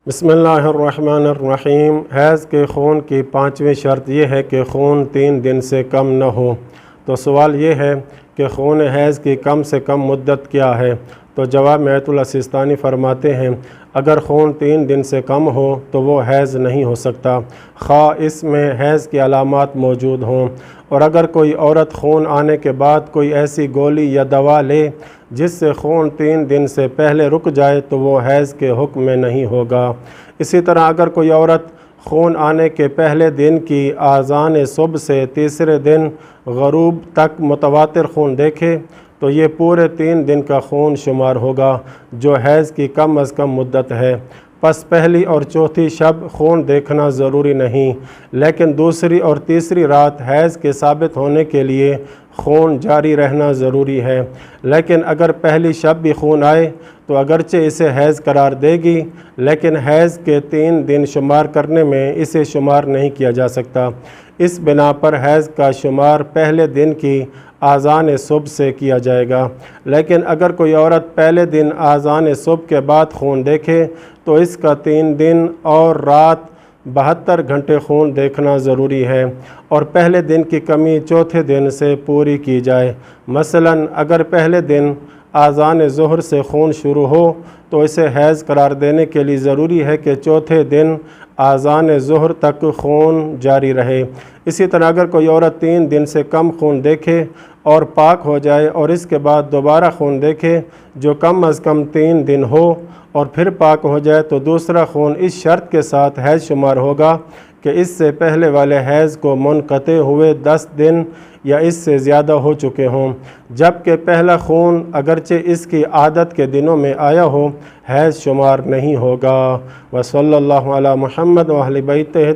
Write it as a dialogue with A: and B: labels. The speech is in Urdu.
A: بسم اللہ الرحمن الرحیم۔ حیض کے خون کی پانچویں شرط یہ ہے کہ خون 3 دن سے کم نہ ہو۔ تو سوال یہ ہے کہ خون حیض کی کم سے کم مدت کیا ہے؟ تو جواب میں آیت اللہ سیستانی فرماتے ہیں اگر خون 3 دن سے کم ہو تو وہ حیض نہیں ہو سکتا، خواہ اس میں حیض کی علامات موجود ہوں۔ اور اگر کوئی عورت خون آنے کے بعد کوئی ایسی گولی یا دوا لے جس سے خون 3 دن سے پہلے رک جائے تو وہ حیض کے حکم میں نہیں ہوگا۔ اسی طرح اگر کوئی عورت خون آنے کے پہلے دن کی آذان صبح سے تیسرے دن غروب تک متواتر خون دیکھے تو یہ پورے 3 دن کا خون شمار ہوگا جو حیض کی کم از کم مدت ہے۔ پس پہلی اور چوتھی شب خون دیکھنا ضروری نہیں، لیکن دوسری اور تیسری رات حیض کے ثابت ہونے کے لیے خون جاری رہنا ضروری ہے۔ لیکن اگر پہلی شب بھی خون آئے تو اگرچہ اسے حیض قرار دے گی، لیکن حیض کے 3 دن شمار کرنے میں اسے شمار نہیں کیا جا سکتا۔ اس بنا پر حیض کا شمار پہلے دن کی آذان صبح سے کیا جائے گا۔ لیکن اگر کوئی عورت پہلے دن آذان صبح کے بعد خون دیکھے تو اس کا 3 دن اور رات 72 گھنٹے خون دیکھنا ضروری ہے، اور پہلے دن کی کمی چوتھے دن سے پوری کی جائے۔ مثلاً اگر پہلے دن آذان ظہر سے خون شروع ہو تو اسے حیض قرار دینے کے لیے ضروری ہے کہ چوتھے دن آذان ظہر تک خون جاری رہے۔ اسی طرح اگر کوئی عورت 3 دن سے کم خون دیکھے اور پاک ہو جائے اور اس کے بعد دوبارہ خون دیکھے جو کم از کم 3 دن ہو اور پھر پاک ہو جائے تو دوسرا خون اس شرط کے ساتھ حیض شمار ہوگا کہ اس سے پہلے والے حیض کو منقطع ہوئے 10 دن یا اس سے زیادہ ہو چکے ہوں، جبکہ پہلا خون اگرچہ اس کی عادت کے دنوں میں آیا ہو حیض شمار نہیں ہوگا۔ وصلی اللہ علی محمد و اہل بیتہ۔